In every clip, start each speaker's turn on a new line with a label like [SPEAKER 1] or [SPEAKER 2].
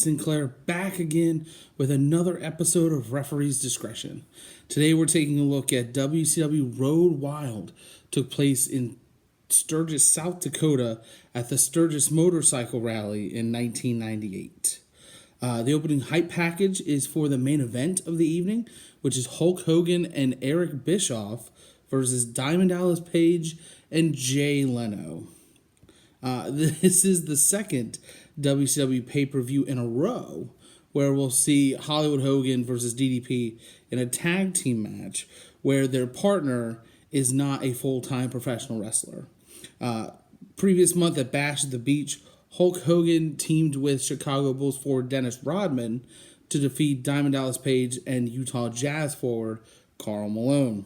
[SPEAKER 1] Sinclair back again with another episode of Referee's Discretion. Today we're taking a look at WCW Road Wild. Took place in Sturgis, South Dakota at the Sturgis Motorcycle Rally in 1998. The opening hype package is for the main event of the evening, which is Hulk Hogan and Eric Bischoff versus Diamond Dallas Page and Jay Leno. This is the second WCW pay-per-view in a row where we'll see Hollywood Hogan versus DDP in a tag team match where their partner is not a full-time professional wrestler. Previous month at Bash at the Beach, Hulk Hogan teamed with Chicago Bulls forward Dennis Rodman to defeat Diamond Dallas Page and Utah Jazz forward Karl Malone.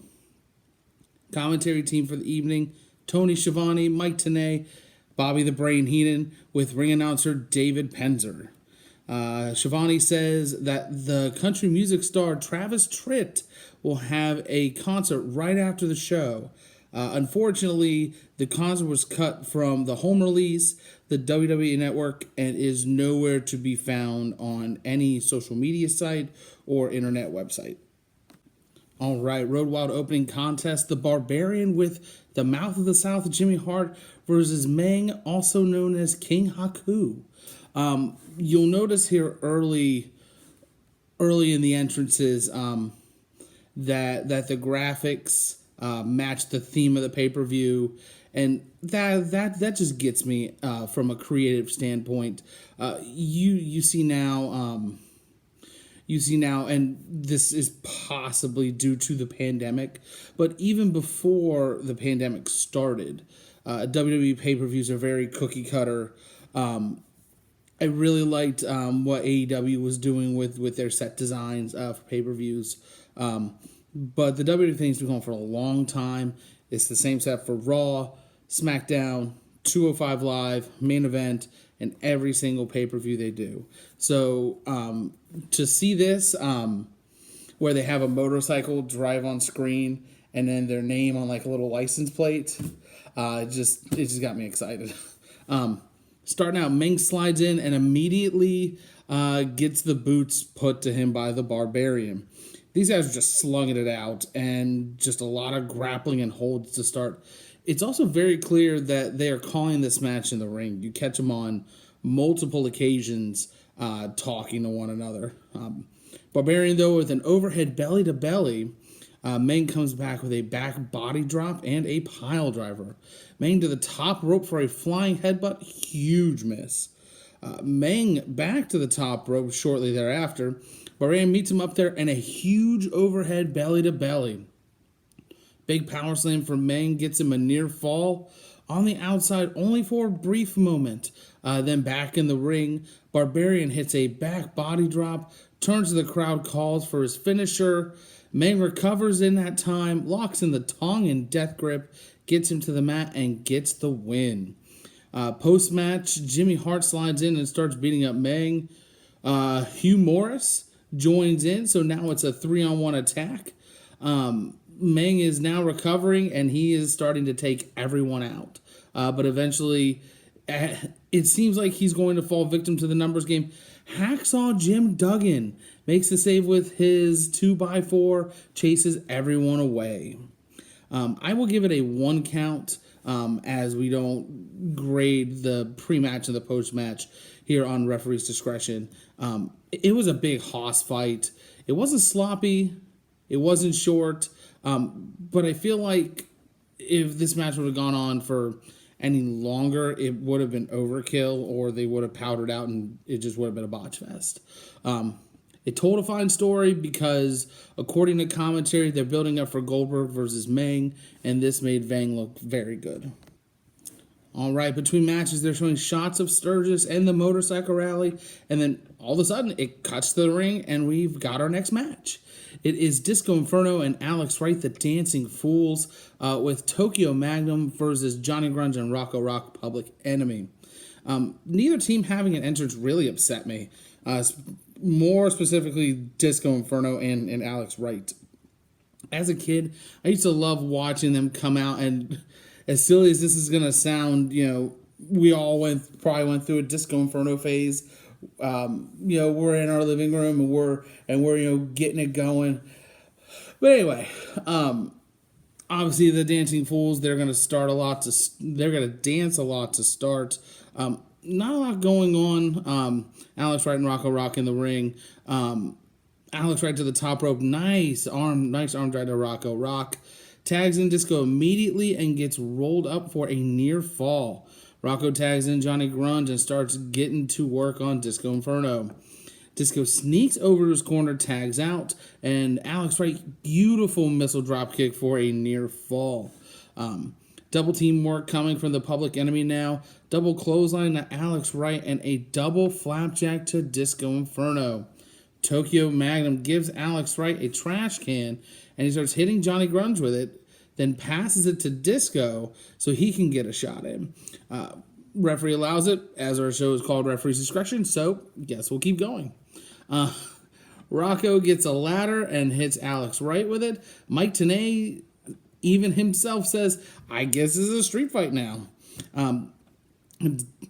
[SPEAKER 1] Commentary team for the evening, Tony Schiavone, Mike Tenay, Bobby the Brain Heenan, with ring announcer David Penzer. Schiavone says that the country music star Travis Tritt will have a concert right after the show. Unfortunately, the concert was cut from the home release, the WWE Network, and is nowhere to be found on any social media site or internet website. All right, Road Wild opening contest, the Barbarian with the Mouth of the South, Jimmy Hart, versus Meng, also known as King Haku. You'll notice here early in the entrances that the graphics match the theme of the pay-per-view, and that just gets me from a creative standpoint. You see now, and this is possibly due to the pandemic, but even before the pandemic started, WWE pay-per-views are very cookie-cutter. I really liked what AEW was doing with their set designs for pay-per-views. But the WWE thing's been going for a long time. It's the same set for Raw, SmackDown, 205 Live, Main Event, and every single pay-per-view they do. So to see this, where they have a motorcycle drive on screen and then their name on like a little license plate, it just got me excited. Starting out, Meng slides in and immediately gets the boots put to him by the Barbarian. These guys are just slugging it out and just a lot of grappling and holds to start. It's also very clear that they are calling this match in the ring. You catch them on multiple occasions talking to one another. Barbarian, though, with an overhead belly-to-belly, Meng comes back with a back body drop and a pile driver. Meng to the top rope for a flying headbutt, huge miss. Meng back to the top rope shortly thereafter. Barbarian meets him up there and a huge overhead belly-to-belly. Big power slam from Meng gets him a near fall on the outside only for a brief moment. Then back in the ring, Barbarian hits a back body drop, turns to the crowd, calls for his finisher. Meng recovers in that time, locks in the Tongan death grip, gets him to the mat, and gets the win. Post-match, Jimmy Hart slides in and starts beating up Meng. Hugh Morris joins in, so now it's a 3-on-1 attack. Meng is now recovering, and he is starting to take everyone out. But eventually, it seems like he's going to fall victim to the numbers game. Hacksaw Jim Duggan makes the save with his 2x4, chases everyone away. I will give it a 1 count as we don't grade the pre-match and the post-match here on Referee's Discretion. It was a big hoss fight. It wasn't sloppy. It wasn't short. But I feel like if this match would have gone on for any longer, it would have been overkill, or they would have powdered out and it just would have been a botch fest. It told a fine story because, according to commentary, they're building up for Goldberg versus Meng, and this made Vang look very good. All right, between matches, they're showing shots of Sturgis and the motorcycle rally, and then all of a sudden, it cuts to the ring, and we've got our next match. It is Disco Inferno and Alex Wright, the Dancing Fools, with Tokyo Magnum versus Johnny Grunge and Rocco Rock, Public Enemy. Neither team having an entrance really upset me. More specifically, Disco Inferno and Alex Wright. As a kid, I used to love watching them come out, and as silly as this is going to sound, we all probably went through a Disco Inferno phase We're in our living room and we're getting it going. But anyway, obviously the Dancing Fools, they're gonna dance a lot to start. Not a lot going on. Alex Wright and Rocco Rock in the ring. Alex Wright to the top rope. Nice arm drag to Rocco Rock. Tags in Disco immediately and gets rolled up for a near fall. Rocco tags in Johnny Grunge and starts getting to work on Disco Inferno. Disco sneaks over to his corner, tags out, and Alex Wright, beautiful missile drop kick for a near fall. Double team work coming from the Public Enemy now. Double clothesline to Alex Wright and a double flapjack to Disco Inferno. Tokyo Magnum gives Alex Wright a trash can and he starts hitting Johnny Grunge with it, then passes it to Disco so he can get a shot in. Referee allows it, as our show is called Referee's Discretion, so guess we'll keep going. Rocco gets a ladder and hits Alex Wright with it. Mike Tenay, even himself, says, I guess this is a street fight now.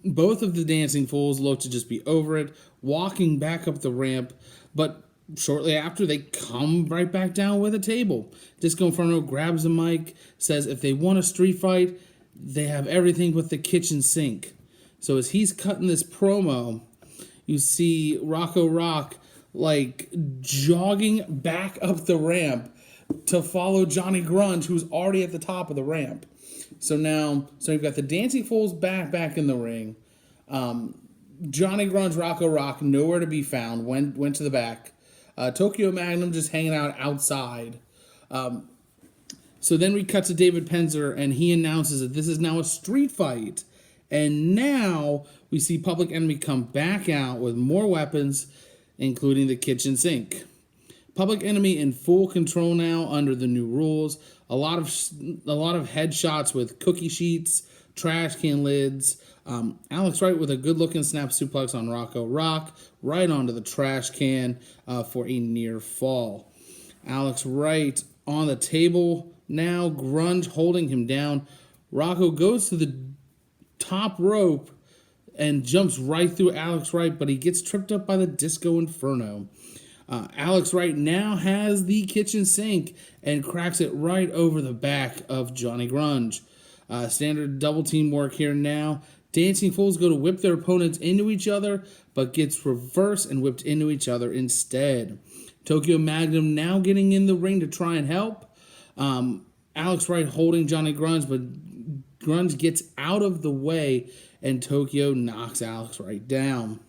[SPEAKER 1] Both of the Dancing Fools look to just be over it, walking back up the ramp, but shortly after, they come right back down with a table. Disco Inferno grabs the mic, says if they want a street fight, they have everything but the kitchen sink. So as he's cutting this promo, you see Rocco Rock jogging back up the ramp to follow Johnny Grunge, who's already at the top of the ramp. So you've got the Dancing Fools back in the ring. Johnny Grunge, Rocco Rock, nowhere to be found, went to the back. Tokyo Magnum just hanging out outside. So then we cut to David Penzer, and he announces that this is now a street fight. And now we see Public Enemy come back out with more weapons, including the kitchen sink. Public Enemy in full control now under the new rules. A lot of headshots with cookie sheets, trash can lids. Alex Wright with a good-looking snap suplex on Rocco Rock, right onto the trash can for a near fall. Alex Wright on the table now, Grunge holding him down. Rocco goes to the top rope and jumps right through Alex Wright, but he gets tripped up by the Disco Inferno. Alex Wright now has the kitchen sink and cracks it right over the back of Johnny Grunge. Standard double team work here now. Dancing Fools go to whip their opponents into each other, but gets reversed and whipped into each other instead. Tokyo Magnum now getting in the ring to try and help. Alex Wright holding Johnny Grunge, but Grunge gets out of the way and Tokyo knocks Alex Wright down.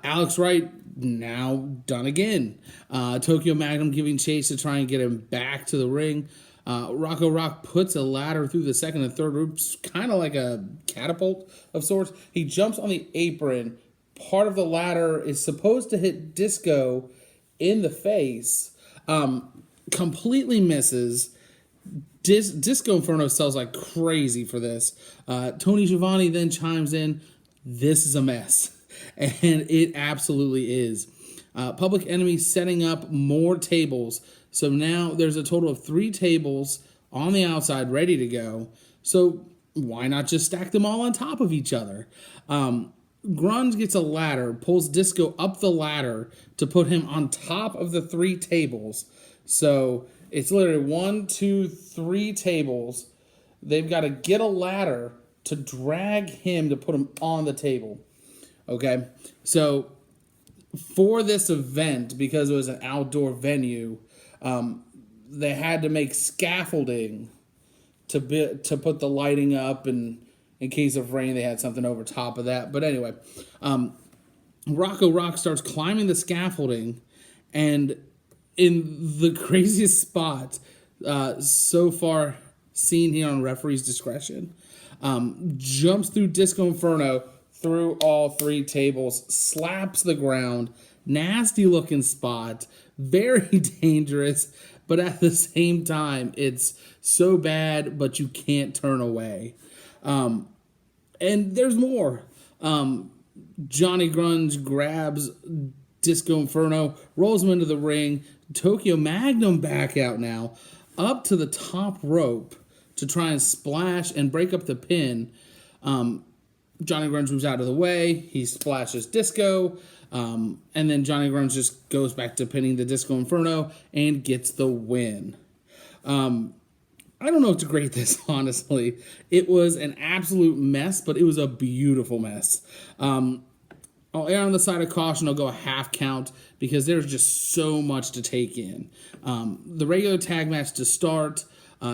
[SPEAKER 1] Alex Wright now done again. Tokyo Magnum giving chase to try and get him back to the ring. Rocco Rock puts a ladder through the second and third ropes, kind of like a catapult of sorts. He jumps on the apron. Part of the ladder is supposed to hit Disco in the face. Completely misses. Disco Inferno sells like crazy for this. Tony Schiavone then chimes in, this is a mess. And it absolutely is. Public Enemy setting up more tables. So now there's a total of 3 tables on the outside ready to go. So why not just stack them all on top of each other? Grunge gets a ladder, pulls Disco up the ladder to put him on top of the 3 tables. So it's literally 1, 2, 3 tables. They've got to get a ladder to drag him to put him on the table. Okay, so for this event, because it was an outdoor venue, they had to make scaffolding to put the lighting up, and in case of rain, they had something over top of that. But anyway, Rocco Rock starts climbing the scaffolding, and in the craziest spot so far seen here on Referee's Discretion, jumps through Disco Inferno, through all 3 tables, slaps the ground, nasty looking spot, very dangerous, but at the same time, it's so bad, but you can't turn away. And there's more. Johnny Grunge grabs Disco Inferno, rolls him into the ring. Tokyo Magnum back out now, up to the top rope to try and splash and break up the pin. Johnny Grunge moves out of the way. He splashes Disco. And then Johnny Grunge just goes back to pinning the Disco Inferno and gets the win. I don't know what to grade this, honestly. It was an absolute mess, but it was a beautiful mess. I'll err on the side of caution. I'll go a half count because there's just so much to take in. The regular tag match to start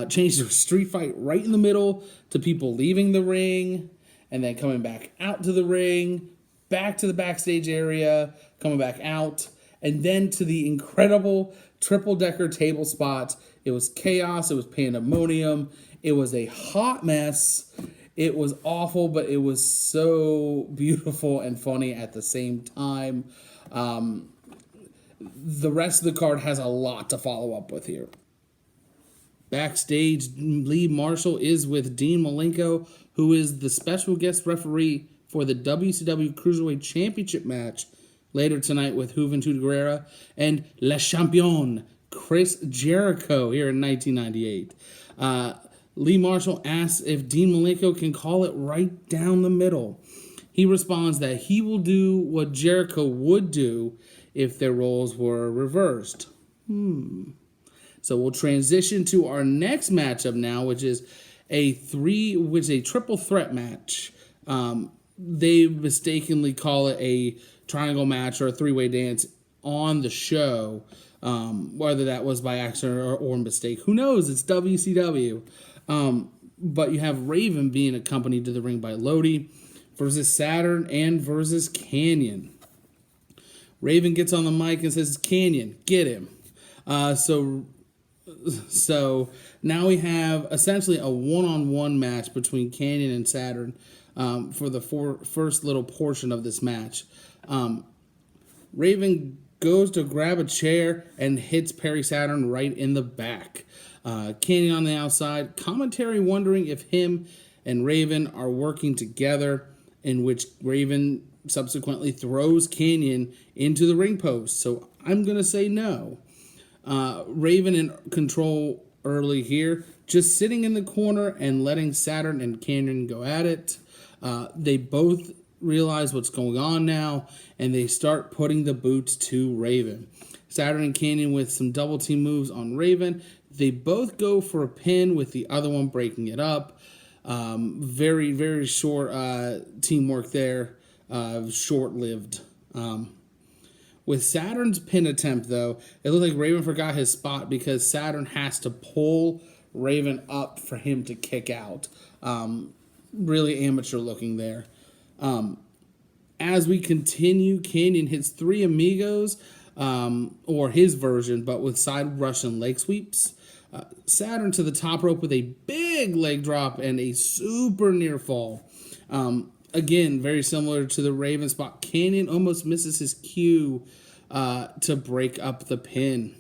[SPEAKER 1] changed to a street fight right in the middle to people leaving the ring and then coming back out to the ring, back to the backstage area, coming back out, and then to the incredible triple-decker table spot. It was chaos. It was pandemonium. It was a hot mess. It was awful, but it was so beautiful and funny at the same time. The rest of the card has a lot to follow up with here. Backstage, Lee Marshall is with Dean Malenko, who is the special guest referee for the WCW Cruiserweight Championship match later tonight with Juventud Guerrera and Le Champion, Chris Jericho, here in 1998. Lee Marshall asks if Dean Malenko can call it right down the middle. He responds that he will do what Jericho would do if their roles were reversed. So we'll transition to our next matchup now, which is a triple threat match. They mistakenly call it a triangle match or a three-way dance on the show, whether that was by accident or mistake. Who knows? It's WCW. But you have Raven being accompanied to the ring by Lodi versus Saturn and versus Canyon. Raven gets on the mic and says, "Canyon, get him." So now we have essentially a one-on-one match between Canyon and Saturn for the first little portion of this match. Raven goes to grab a chair and hits Perry Saturn right in the back. Canyon on the outside. Commentary wondering if him and Raven are working together, in which Raven subsequently throws Canyon into the ring post. So I'm going to say no. Raven in control early here, just sitting in the corner and letting Saturn and Canyon go at it. They both realize what's going on now, and they start putting the boots to Raven. Saturn and Canyon with some double team moves on Raven. They both go for a pin with the other one breaking it up. Very, very short teamwork there. Short-lived. With Saturn's pin attempt, though, it looked like Raven forgot his spot because Saturn has to pull Raven up for him to kick out. Really amateur looking there. As we continue, Canyon hits 3 amigos, or his version, but with side Russian leg sweeps. Saturn to the top rope with a big leg drop and a super near fall. Again, very similar to the Raven spot. Canyon almost misses his cue to break up the pin.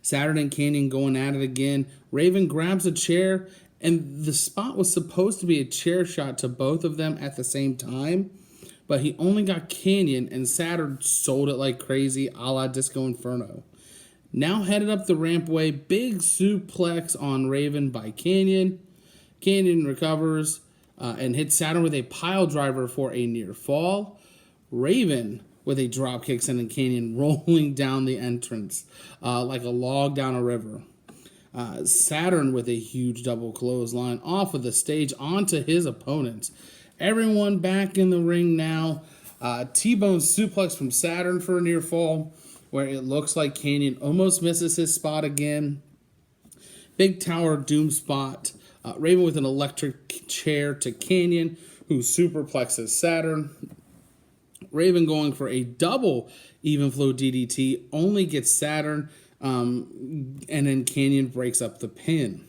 [SPEAKER 1] Saturn and Canyon going at it again. Raven grabs a chair, and the spot was supposed to be a chair shot to both of them at the same time, but he only got Canyon, and Saturn sold it like crazy, a la Disco Inferno. Now headed up the rampway, big suplex on Raven by Canyon. Canyon recovers and hits Saturn with a pile driver for a near fall. Raven with a drop kick sending Canyon rolling down the entrance like a log down a river. Saturn with a huge double clothesline off of the stage onto his opponents. Everyone back in the ring now. T-bone suplex from Saturn for a near fall, where it looks like Canyon almost misses his spot again. Big Tower Doom spot. Raven with an electric chair to Canyon, who superplexes Saturn. Raven going for a double even flow DDT, only gets Saturn, and then Canyon breaks up the pin.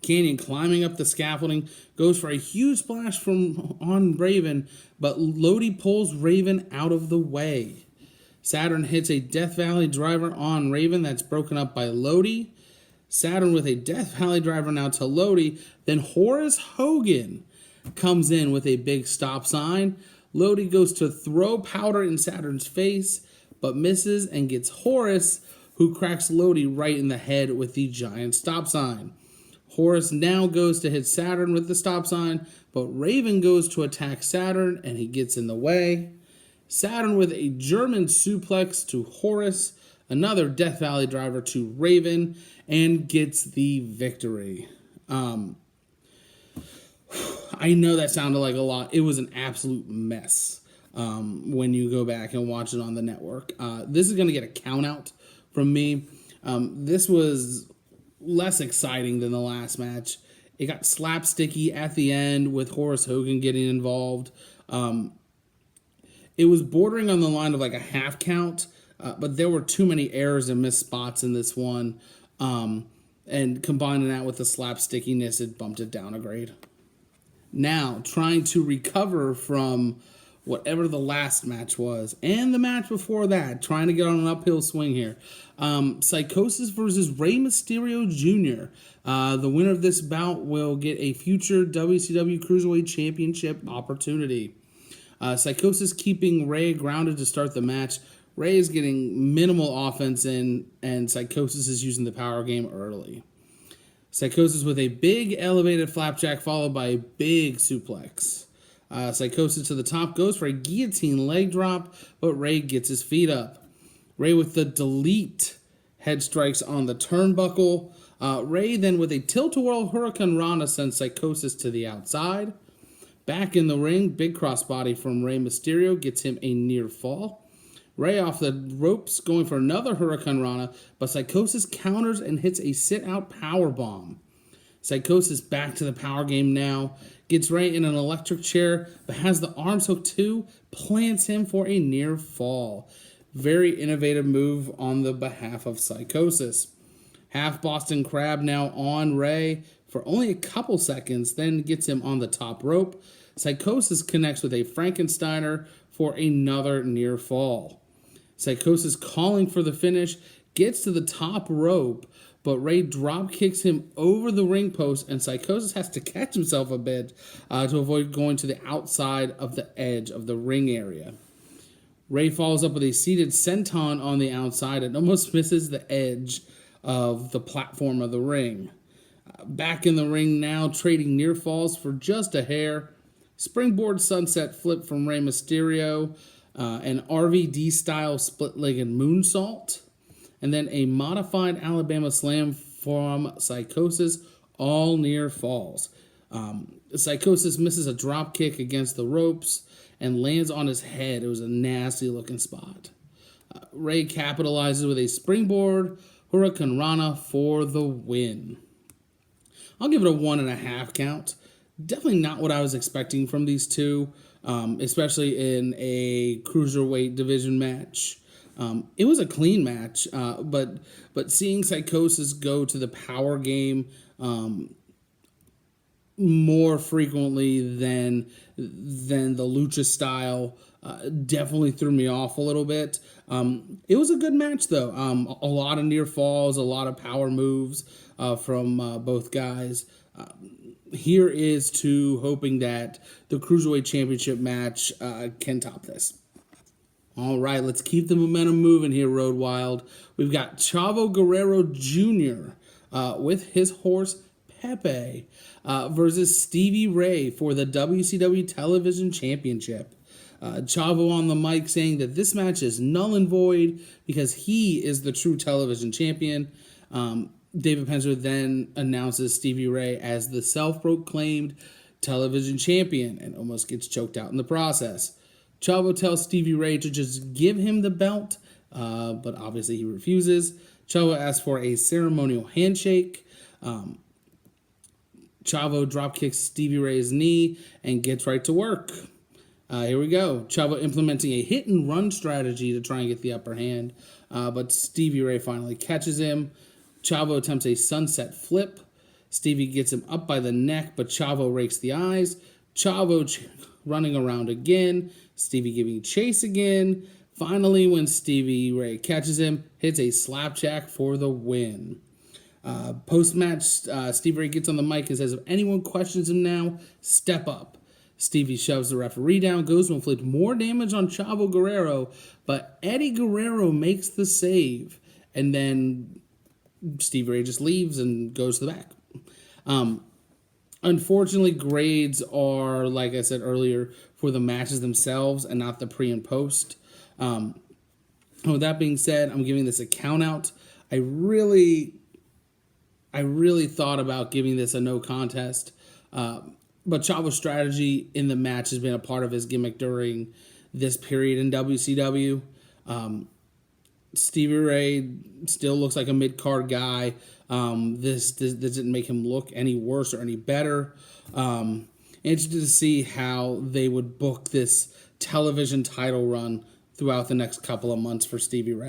[SPEAKER 1] Canyon climbing up the scaffolding, goes for a huge splash on Raven, but Lodi pulls Raven out of the way. Saturn hits a Death Valley driver on Raven that's broken up by Lodi. Saturn with a Death Valley driver now to Lodi. Then Horace Hogan comes in with a big stop sign. Lodi goes to throw powder in Saturn's face, but misses and gets Horace, who cracks Lodi right in the head with the giant stop sign. Horace now goes to hit Saturn with the stop sign, but Raven goes to attack Saturn, and he gets in the way. Saturn with a German suplex to Horace, another Death Valley driver to Raven, and gets the victory. I know that sounded like a lot. It was an absolute mess when you go back and watch it on the network. This is going to get a count out from me. This was less exciting than the last match. It got slapsticky at the end with Horace Hogan getting involved. It was bordering on the line of like a half count, but there were too many errors and missed spots in this one. And combining that with the slapstickiness, it bumped it down a grade. Now, trying to recover from whatever the last match was, and the match before that, trying to get on an uphill swing here. Psychosis versus Rey Mysterio Jr. The winner of this bout will get a future WCW Cruiserweight Championship opportunity. Psychosis keeping Rey grounded to start the match. Rey is getting minimal offense in, and Psychosis is using the power game early. Psychosis with a big elevated flapjack followed by a big suplex. Psychosis to the top goes for a guillotine leg drop, but Rey gets his feet up. Rey with the delete head strikes on the turnbuckle. Rey then with a tilt-a-whirl Hurricane Rana sends Psychosis to the outside. Back in the ring, big crossbody from Rey Mysterio gets him a near fall. Rey off the ropes going for another Hurricane Rana, but Psychosis counters and hits a sit-out powerbomb. Psychosis back to the power game now, gets Rey in an electric chair, but has the arms hook too, plants him for a near fall. Very innovative move on the behalf of Psychosis. Half Boston Crab now on Rey for only a couple seconds, then gets him on the top rope. Psychosis connects with a Frankensteiner for another near fall. Psychosis calling for the finish, gets to the top rope, but Rey drop kicks him over the ring post, and Psychosis has to catch himself a bit to avoid going to the outside of the edge of the ring area. Rey follows up with a seated senton on the outside and almost misses the edge of the platform of the ring. Back in the ring now, trading near falls for just a hair. Springboard sunset flip from Rey Mysterio, an RVD-style split-legged moonsault, and then a modified Alabama slam from Psychosis, all near falls. Psychosis misses a drop kick against the ropes and lands on his head. It was a nasty-looking spot. Rey capitalizes with a springboard Hurricane Rana for the win. I'll give it a 1.5 count. Definitely not what I was expecting from these two, especially in a cruiserweight division match. It was a clean match, but seeing Psychosis go to the power game more frequently than the lucha style definitely threw me off a little bit. It was a good match though. A lot of near falls, a lot of power moves from both guys. Here is to hoping that the Cruiserweight Championship match can top this. All right, let's keep the momentum moving here, Road Wild. We've got Chavo Guerrero Jr. With his horse Pepe versus Stevie Ray for the WCW Television Championship. Chavo on the mic saying that this match is null and void because he is the true television champion. David Penzer then announces Stevie Ray as the self-proclaimed television champion and almost gets choked out in the process. Chavo tells Stevie Ray to just give him the belt, but obviously he refuses. Chavo asks for a ceremonial handshake. Chavo dropkicks Stevie Ray's knee and gets right to work. Here we go. Chavo implementing a hit-and-run strategy to try and get the upper hand, but Stevie Ray finally catches him. Chavo attempts a sunset flip. Stevie gets him up by the neck, but Chavo rakes the eyes. Chavo running around again. Stevie giving chase again. Finally, when Stevie Ray catches him, hits a slapjack for the win. Post-match, Stevie Ray gets on the mic and says, if anyone questions him now, step up. Stevie shoves the referee down, goes to inflict more damage on Chavo Guerrero, but Eddie Guerrero makes the save. And then Stevie Ray just leaves and goes to the back. Unfortunately, grades are, like I said earlier, for the matches themselves and not the pre and post. With that being said, I'm giving this a count out. I really thought about giving this a no contest. But Chavo's strategy in the match has been a part of his gimmick during this period in WCW. Stevie Ray still looks like a mid-card guy. This didn't make him look any worse or any better. Interested to see how they would book this television title run throughout the next couple of months for Stevie Ray.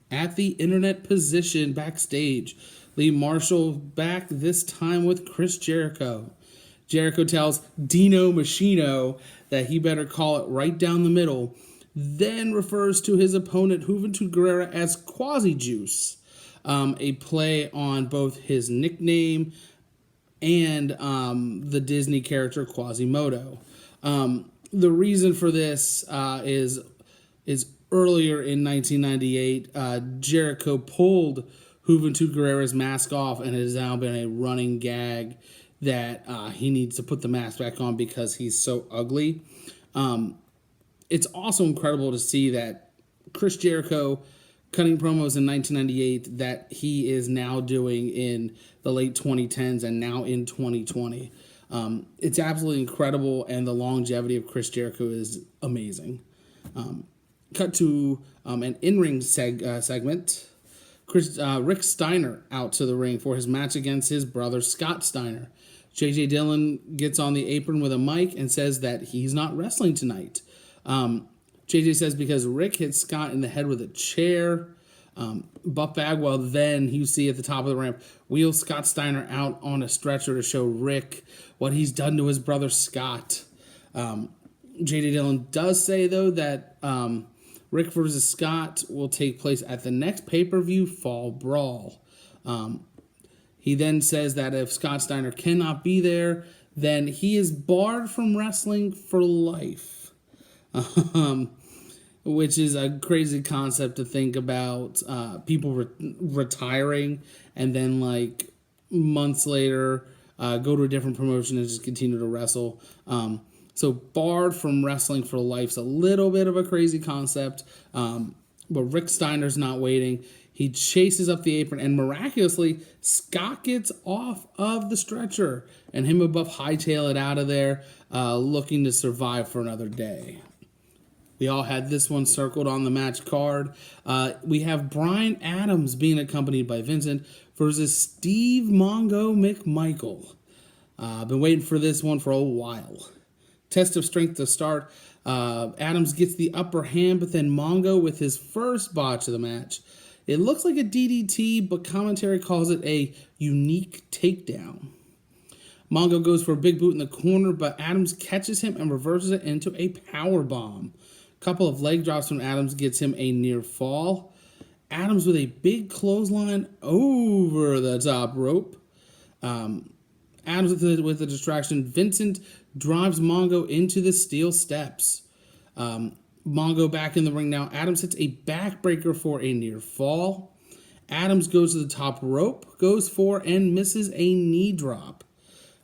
[SPEAKER 1] At the internet position backstage, Lee Marshall back this time with Chris Jericho. Jericho tells Dino Machino that he better call it right down the middle, then refers to his opponent Juventud Guerrera as Quasi Juice, a play on both his nickname and the Disney character Quasimodo. The reason for this is earlier in 1998, Jericho pulled Juventud Guerrera's mask off, and it has now been a running gag that he needs to put the mask back on because he's so ugly. It's also incredible to see that Chris Jericho cutting promos in 1998 that he is now doing in the late 2010s and now in 2020. It's absolutely incredible, and the longevity of Chris Jericho is amazing. Cut to an in-ring segment. Rick Steiner out to the ring for his match against his brother Scott Steiner. J.J. Dillon gets on the apron with a mic and says that he's not wrestling tonight. J.J. says because Rick hit Scott in the head with a chair. Buff Bagwell then, you see at the top of the ramp, wheels Scott Steiner out on a stretcher to show Rick what he's done to his brother Scott. J.J. Dillon does say, though, that Rick versus Scott will take place at the next pay-per-view Fall Brawl. He then says that if Scott Steiner cannot be there, then he is barred from wrestling for life. Which is a crazy concept to think about. People retiring and then, like, months later, go to a different promotion and just continue to wrestle. So barred from wrestling for life's a little bit of a crazy concept, but Rick Steiner's not waiting. He chases up the apron, and miraculously, Scott gets off of the stretcher, and him and Buff hightail it out of there, looking to survive for another day. We all had this one circled on the match card. We have Bryan Adams being accompanied by Vincent versus Steve Mongo McMichael. Been waiting for this one for a while. Test of strength to start. Adams gets the upper hand, but then Mongo with his first botch of the match. It looks like a DDT, but commentary calls it a unique takedown. Mongo goes for a big boot in the corner, but Adams catches him and reverses it into a power bomb. Couple of leg drops from Adams gets him a near fall. Adams with a big clothesline over the top rope. Adams with the distraction. Vincent drives Mongo into the steel steps. Mongo back in the ring now. Adams hits a backbreaker for a near fall. Adams goes to the top rope, goes for and misses a knee drop.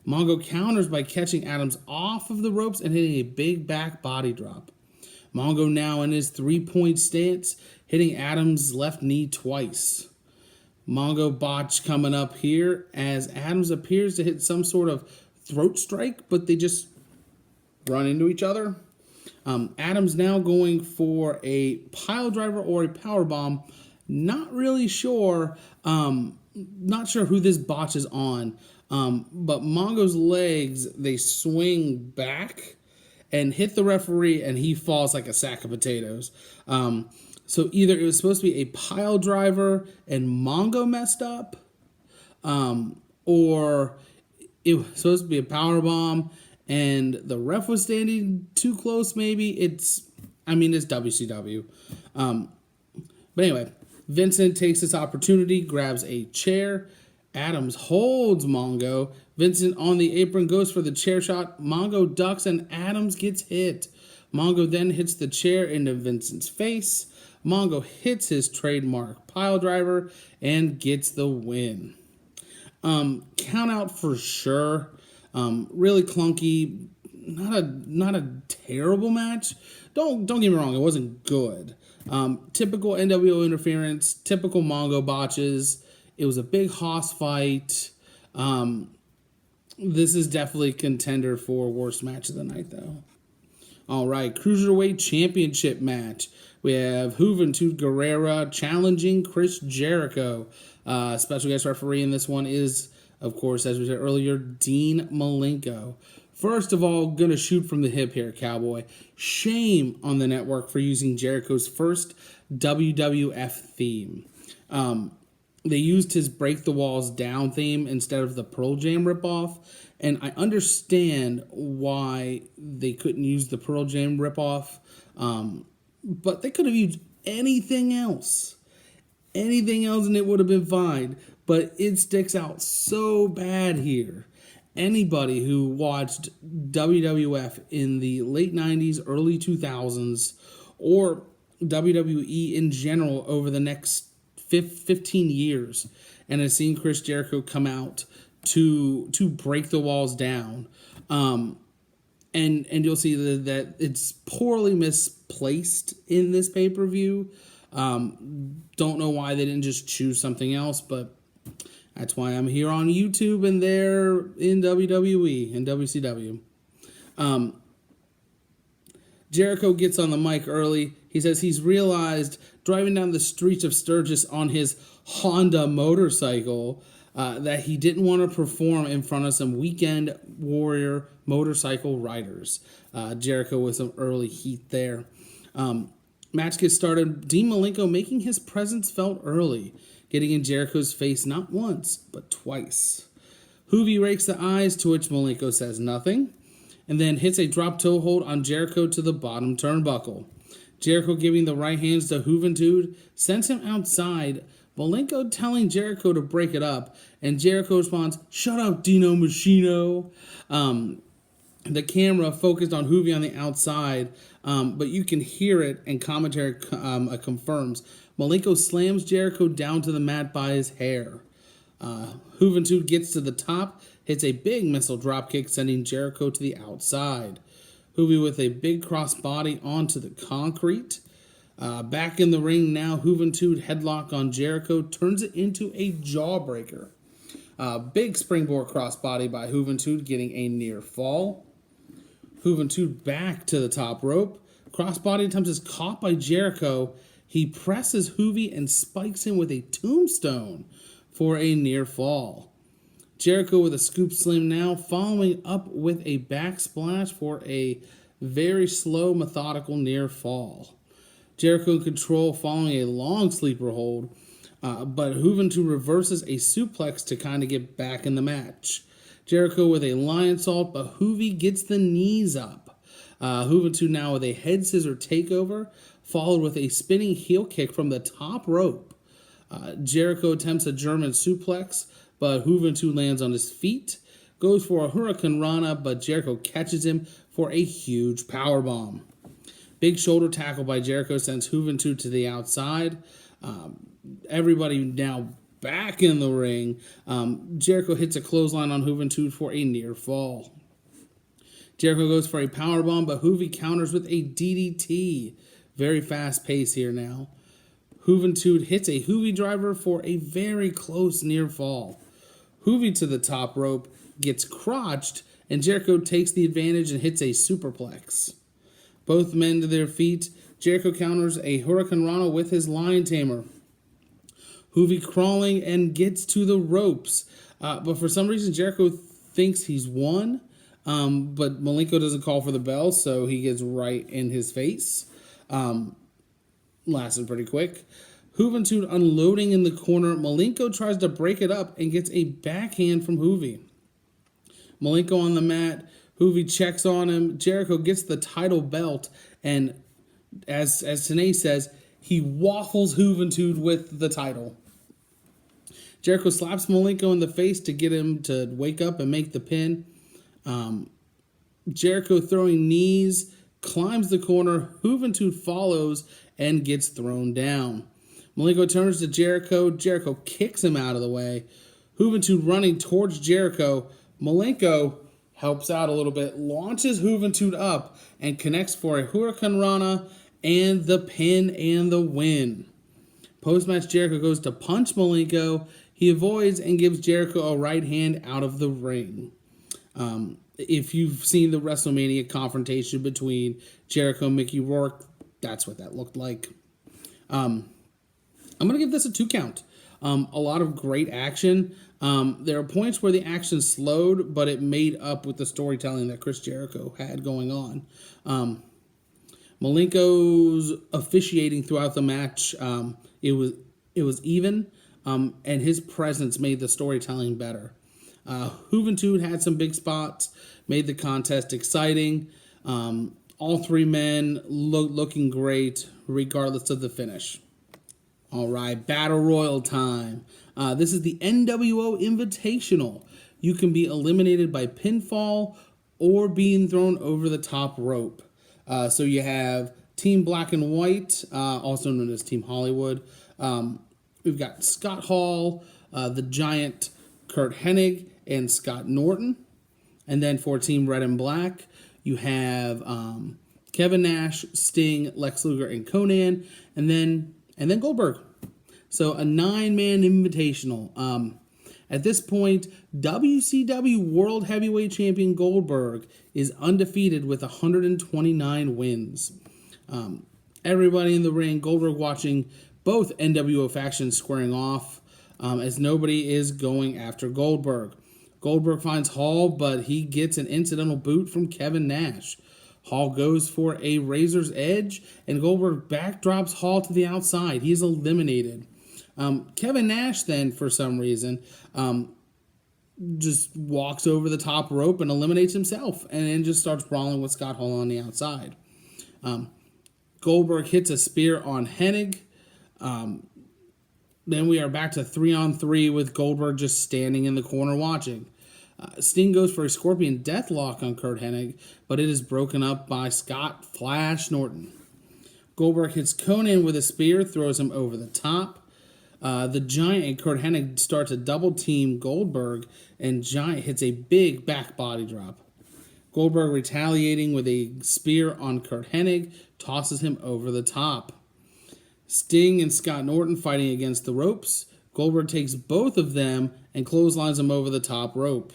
[SPEAKER 1] Mongo counters by catching Adams off of the ropes and hitting a big back body drop. Mongo now in his three-point stance, hitting Adams' left knee twice. Mongo botch coming up here as Adams appears to hit some sort of throat strike, but they just run into each other. Adams now going for a pile driver or a power bomb. Not really sure. Not sure who this botch is on. But Mongo's legs, they swing back and hit the referee, and he falls like a sack of potatoes. So either it was supposed to be a pile driver and Mongo messed up, or it was supposed to be a power bomb and the ref was standing too close, maybe. It's WCW. But anyway, Vincent takes this opportunity, grabs a chair. Adams holds Mongo. Vincent on the apron goes for the chair shot. Mongo ducks and Adams gets hit. Mongo then hits the chair into Vincent's face. Mongo hits his trademark pile driver and gets the win. Count out for sure. Really clunky. Not a terrible match. Don't get me wrong, it wasn't good. Typical NWO interference, typical Mongo botches. It was a big hoss fight. This is definitely contender for worst match of the night, though. All right, Cruiserweight Championship match. We have Juventud Guerrera challenging Chris Jericho. Special guest referee in this one is, of course, as we said earlier, Dean Malenko. First of all, gonna shoot from the hip here, Cowboy. Shame on the network for using Jericho's first WWF theme. They used his Break the Walls Down theme instead of the Pearl Jam ripoff, and I understand why they couldn't use the Pearl Jam ripoff, but they could have used anything else. Anything else and it would have been fine, but it sticks out so bad here. Anybody who watched WWF in the late 90s, early 2000s, or WWE in general over the next 15 years and has seen Chris Jericho come out to break the walls down, and you'll see that it's poorly misplaced in this pay-per-view. Don't know why they didn't just choose something else, but that's why I'm here on YouTube and there in WWE and WCW. Jericho gets on the mic early. He says he's realized driving down the streets of Sturgis on his Honda motorcycle that he didn't want to perform in front of some weekend warrior motorcycle riders. Jericho with some early heat there. Match gets started. Dean Malenko making his presence felt early, getting in Jericho's face not once, but twice. Hoovy rakes the eyes, to which Malenko says nothing, and then hits a drop toe hold on Jericho to the bottom turnbuckle. Jericho giving the right hands to Juventud sends him outside, Malenko telling Jericho to break it up, and Jericho responds, "Shut up, Dino Machino." The camera focused on Hoovy on the outside, but you can hear it, and commentary confirms. Malenko slams Jericho down to the mat by his hair. Juventud gets to the top, hits a big missile dropkick, sending Jericho to the outside. Hoovy with a big crossbody onto the concrete. Back in the ring now, Juventud headlock on Jericho turns it into a jawbreaker. Big springboard crossbody by Juventud, getting a near fall. Juventud back to the top rope. Crossbody attempt is caught by Jericho. He presses Hoovy and spikes him with a tombstone for a near fall. Jericho with a scoop slam now, following up with a backsplash for a very slow, methodical near fall. Jericho in control following a long sleeper hold, but Juventud reverses a suplex to kind of get back in the match. Jericho with a lion salt, but Hoovy gets the knees up. Juventud now with a head scissor takeover, followed with a spinning heel kick from the top rope. Jericho attempts a German suplex, but Juventud lands on his feet, goes for a Hurricane Rana, but Jericho catches him for a huge powerbomb. Big shoulder tackle by Jericho sends Juventud to the outside. Everybody now back in the ring. Jericho hits a clothesline on Juventud for a near fall. Jericho goes for a powerbomb, but Hoovy counters with a DDT. Very fast pace here now. Juventud hits a Hoovy driver for a very close near fall. Hoovy to the top rope, gets crotched, and Jericho takes the advantage and hits a superplex. Both men to their feet. Jericho counters a Hurricane Rana with his Lion Tamer. Hoovy crawling and gets to the ropes. But for some reason, Jericho thinks he's won. But Malenko doesn't call for the bell, so he gets right in his face. Lasted pretty quick. Juventud unloading in the corner. Malenko tries to break it up and gets a backhand from Hoovy. Malenko on the mat. Hoovy checks on him. Jericho gets the title belt. And as Tanay says, he waffles Juventud with the title. Jericho slaps Malenko in the face to get him to wake up and make the pin. Jericho throwing knees, climbs the corner. Juventud follows and gets thrown down. Malenko turns to Jericho. Jericho kicks him out of the way. Juventud running towards Jericho. Malenko helps out a little bit, launches Juventud up, and connects for a Hurricane Rana and the pin and the win. Post-match, Jericho goes to punch Malenko. He avoids and gives Jericho a right hand out of the ring. If you've seen the WrestleMania confrontation between Jericho and Mickey Rourke, that's what that looked like. I'm going to give this a 2 count. A lot of great action. There are points where the action slowed, but it made up with the storytelling that Chris Jericho had going on. Malenko's officiating throughout the match, it was even, and his presence made the storytelling better. Juventud had some big spots, made the contest exciting. All 3 men looking great, regardless of the finish. All right, Battle Royal time. This is the NWO Invitational. You can be eliminated by pinfall or being thrown over the top rope. So you have Team Black and White, also known as Team Hollywood. We've got Scott Hall, the Giant, Kurt Hennig, and Scott Norton. And then for Team Red and Black, you have Kevin Nash, Sting, Lex Luger, and Conan, and then Goldberg. So a 9-man invitational. At this point, WCW World Heavyweight Champion Goldberg is undefeated with 129 wins. Everybody in the ring, Goldberg watching both NWO factions squaring off, as nobody is going after Goldberg. Goldberg finds Hall, but he gets an incidental boot from Kevin Nash. Hall goes for a Razor's Edge, and Goldberg backdrops Hall to the outside. He's eliminated. Kevin Nash then, for some reason, just walks over the top rope and eliminates himself, and then just starts brawling with Scott Hall on the outside. Goldberg hits a spear on Hennig. Then we are back to 3-on-3 with Goldberg just standing in the corner watching. Sting goes for a Scorpion Deathlock on Kurt Hennig, but it is broken up by Scott Flash Norton. Goldberg hits Conan with a spear, throws him over the top. The Giant and Kurt Hennig start to double team Goldberg, and Giant hits a big back body drop. Goldberg retaliating with a spear on Kurt Hennig, tosses him over the top. Sting and Scott Norton fighting against the ropes. Goldberg takes both of them and clotheslines them over the top rope.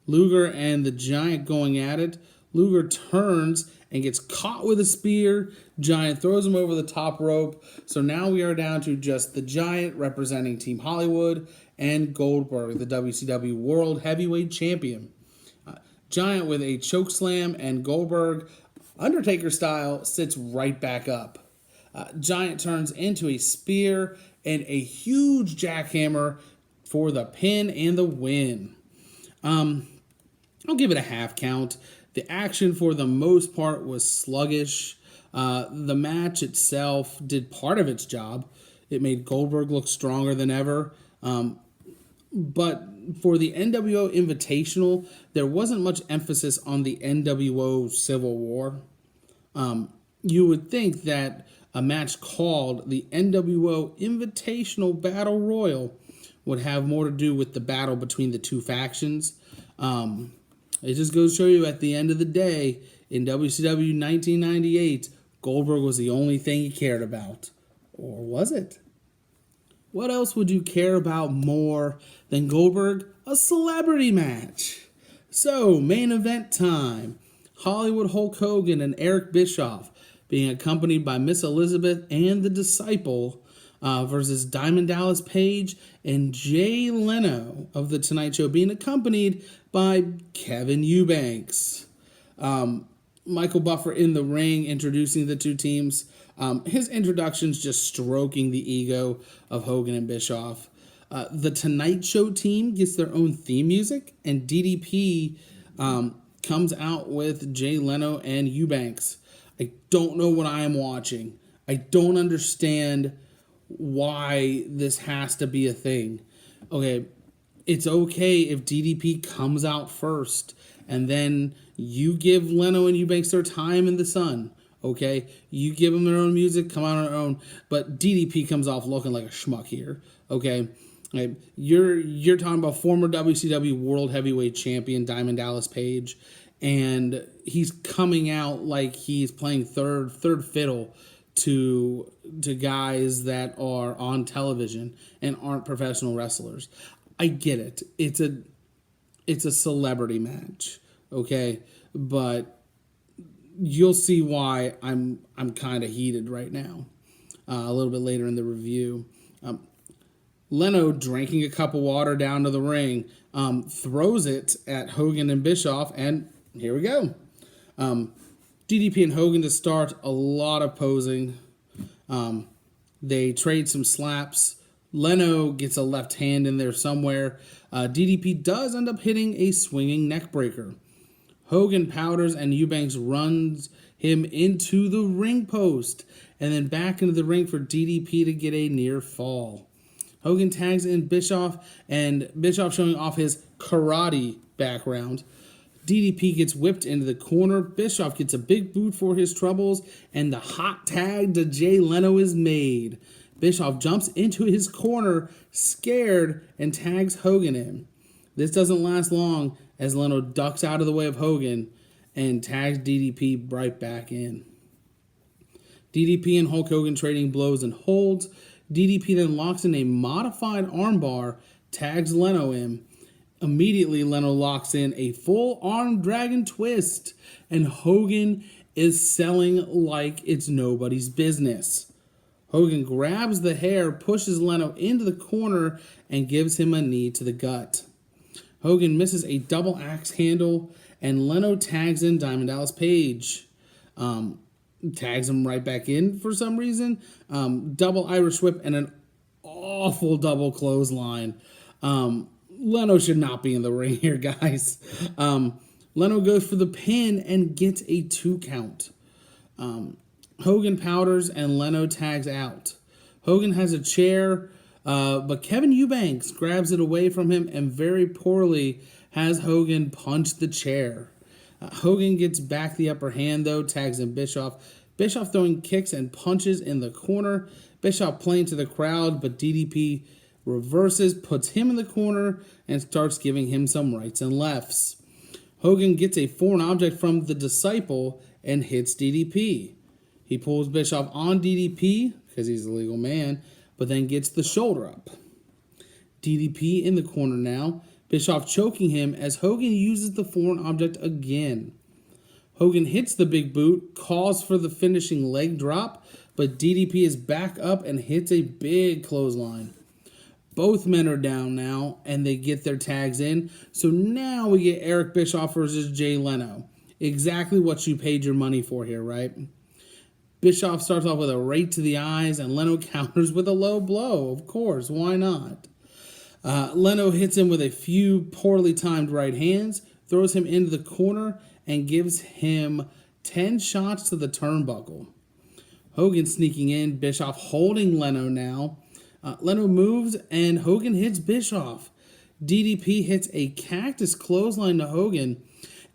[SPEAKER 1] Luger and the Giant going at it. Luger turns and gets caught with a spear. Giant throws him over the top rope. So now we are down to just the Giant representing Team Hollywood and Goldberg, the WCW World Heavyweight Champion. Giant with a chokeslam, and Goldberg, Undertaker style, sits right back up. Giant turns into a spear and a huge jackhammer for the pin and the win. I'll give it a half count. The action for the most part was sluggish. The match itself did part of its job. It made Goldberg look stronger than ever. But for the NWO Invitational, there wasn't much emphasis on the NWO Civil War. You would think that a match called the NWO Invitational Battle Royal would have more to do with the battle between the two factions. It just goes to show you, at the end of the day, in WCW 1998, Goldberg was the only thing he cared about. Or was it? What else would you care about more than Goldberg? A celebrity match. So, main event time. Hollywood Hulk Hogan and Eric Bischoff being accompanied by Miss Elizabeth and the Disciple versus Diamond Dallas Page and Jay Leno of The Tonight Show, being accompanied by Kevin Eubanks. Michael Buffer in the ring introducing the two teams. His introduction's just stroking the ego of Hogan and Bischoff. The Tonight Show team gets their own theme music, and DDP comes out with Jay Leno and Eubanks. I don't know what I am watching. I don't understand why this has to be a thing. Okay, it's okay if DDP comes out first, and then you give Leno and Eubanks their time in the sun. Okay, you give them their own music, come out on their own. But DDP comes off looking like a schmuck here. Okay, Right? You're talking about former WCW World Heavyweight Champion Diamond Dallas Page, and he's coming out like he's playing third fiddle to guys that are on television and aren't professional wrestlers. I get it. It's a celebrity match, okay? But you'll see why I'm kind of heated right now. A little bit later in the review. Leno, drinking a cup of water down to the ring, throws it at Hogan and Bischoff, and here we go. DDP and Hogan to start, a lot of posing. They trade some slaps. Leno gets a left hand in there somewhere. DDP does end up hitting a swinging neck breaker. Hogan powders and Eubanks runs him into the ring post and then back into the ring for DDP to get a near fall. Hogan tags in Bischoff, and Bischoff showing off his karate background. DDP gets whipped into the corner. Bischoff gets a big boot for his troubles, and the hot tag to Jay Leno is made. Bischoff jumps into his corner, scared, and tags Hogan in. This doesn't last long as Leno ducks out of the way of Hogan and tags DDP right back in. DDP and Hulk Hogan trading blows and holds. DDP then locks in a modified armbar, tags Leno in. Immediately, Leno locks in a full arm dragon twist, and Hogan is selling like it's nobody's business. Hogan grabs the hair, pushes Leno into the corner, and gives him a knee to the gut. Hogan misses a double axe handle, and Leno tags in Diamond Dallas Page. Tags him right back in for some reason. Double Irish whip and an awful double clothesline. Leno should not be in the ring here, guys. Leno goes for the pin and gets a 2 count. Hogan powders and Leno tags out. Hogan has a chair, but Kevin Eubanks grabs it away from him and very poorly has Hogan punch the chair. Hogan gets back the upper hand, though, tags in Bischoff. Bischoff throwing kicks and punches in the corner. Bischoff playing to the crowd, but DDP reverses, puts him in the corner, and starts giving him some rights and lefts. Hogan gets a foreign object from the Disciple and hits DDP. He pulls Bischoff on DDP, because he's a legal man, but then gets the shoulder up. DDP in the corner now. Bischoff choking him as Hogan uses the foreign object again. Hogan hits the big boot, calls for the finishing leg drop, but DDP is back up and hits a big clothesline. Both men are down now, and they get their tags in. So now we get Eric Bischoff versus Jay Leno. Exactly what you paid your money for here, right? Bischoff starts off with a right to the eyes, and Leno counters with a low blow. Of course, why not? Leno hits him with a few poorly timed right hands, throws him into the corner, and gives him 10 shots to the turnbuckle. Hogan sneaking in, Bischoff holding Leno now. Leno moves, and Hogan hits Bischoff. DDP hits a cactus clothesline to Hogan.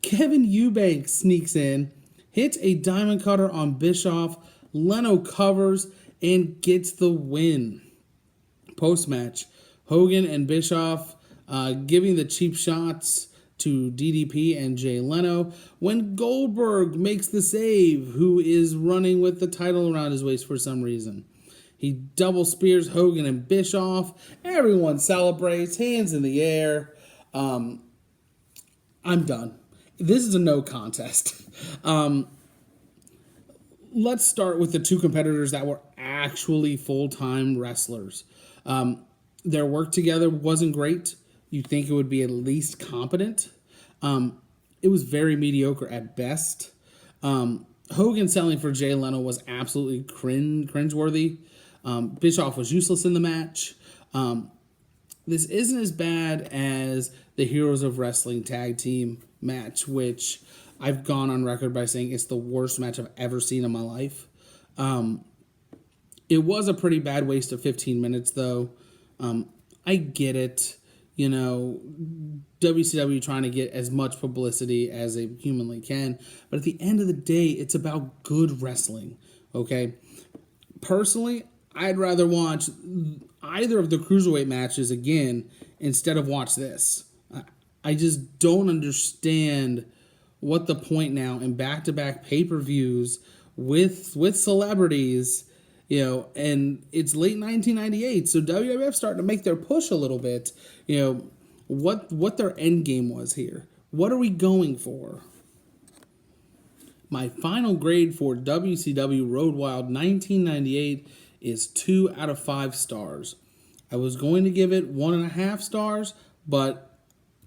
[SPEAKER 1] Kevin Eubanks sneaks in, hits a diamond cutter on Bischoff. Leno covers and gets the win. Post-match, Hogan and Bischoff giving the cheap shots to DDP and Jay Leno when Goldberg makes the save, who is running with the title around his waist for some reason. He double spears Hogan and Bischoff. Everyone celebrates, hands in the air. I'm done. This is a no contest. Let's start with the two competitors that were actually full-time wrestlers. Their work together wasn't great. You'd think it would be at least competent. It was very mediocre at best. Hogan selling for Jay Leno was absolutely cringeworthy. Bischoff was useless in the match. This isn't as bad as the Heroes of Wrestling tag team match, which I've gone on record by saying it's the worst match I've ever seen in my life. It was a pretty bad waste of 15 minutes, though. I get it. You know, WCW trying to get as much publicity as they humanly can. But at the end of the day, it's about good wrestling, okay? Personally, I'd rather watch either of the cruiserweight matches again instead of watch this. I just don't understand what the point now in back-to-back pay-per-views with celebrities, and it's late 1998, so WWF starting to make their push a little bit, what their end game was here. What are we going for? My final grade for WCW Road Wild 1998 is 2 out of 5 stars. I was going to give it 1.5 stars, but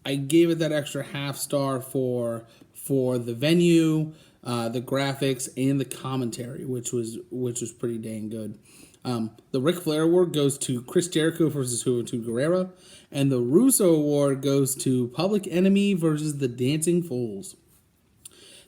[SPEAKER 1] I gave it that extra half star for the venue, the graphics, and the commentary, which was pretty dang good. The Ric Flair Award goes to Chris Jericho versus Juventud Guerrera, and the Russo Award goes to Public Enemy versus the Dancing Fools.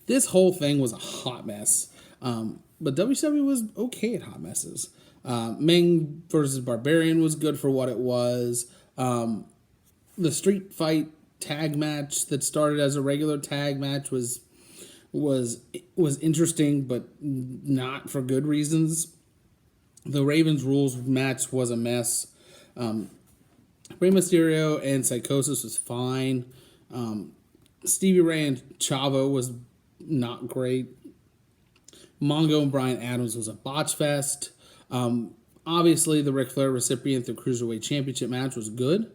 [SPEAKER 1] This whole thing was a hot mess, but WCW was okay at hot messes. Meng versus Barbarian was good for what it was. The street fight tag match that started as a regular tag match was interesting, but not for good reasons. The Ravens Rules match was a mess. Rey Mysterio and Psychosis was fine. Stevie Ray and Chavo was not great. Mongo and Bryan Adams was a botch fest. Obviously, the Ric Flair recipient the Cruiserweight Championship match was good.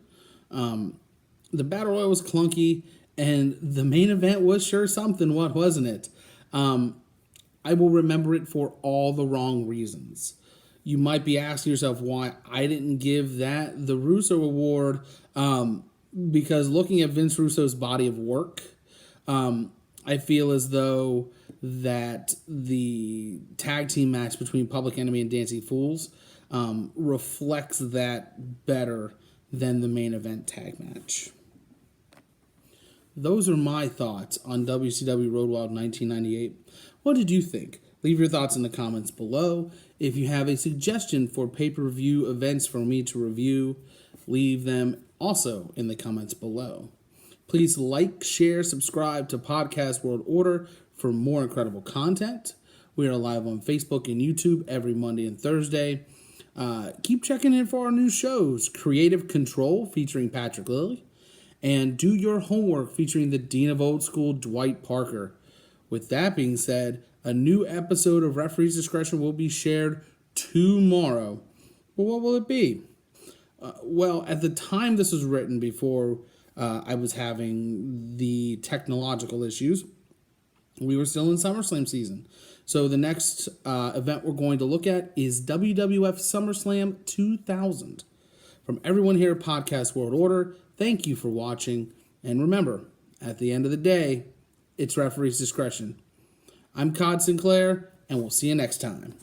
[SPEAKER 1] The Battle Royal was clunky, and the main event was sure something, what wasn't it? I will remember it for all the wrong reasons. You might be asking yourself why I didn't give that the Russo Award, because looking at Vince Russo's body of work, I feel as though that the tag team match between Public Enemy and Dancing Fools reflects that better than the main event tag match. Those are my thoughts on WCW Road Wild 1998. What did you think? Leave your thoughts in the comments below. If you have a suggestion for pay-per-view events for me to review, leave them also in the comments below. Please like, share, subscribe to Podcast World Order for more incredible content. We are live on Facebook and YouTube every Monday and Thursday. Keep checking in for our new shows, Creative Control featuring Patrick Lilly, and Do Your Homework featuring the Dean of Old School, Dwight Parker. With that being said, a new episode of Referee's Discretion will be shared tomorrow. But what will it be? Well, at the time this was written, before I was having the technological issues, we were still in SummerSlam season. So the next event we're going to look at is WWF SummerSlam 2000. From everyone here at Podcast World Order, thank you for watching. And remember, at the end of the day, it's referee's discretion. I'm Cod Sinclair, and we'll see you next time.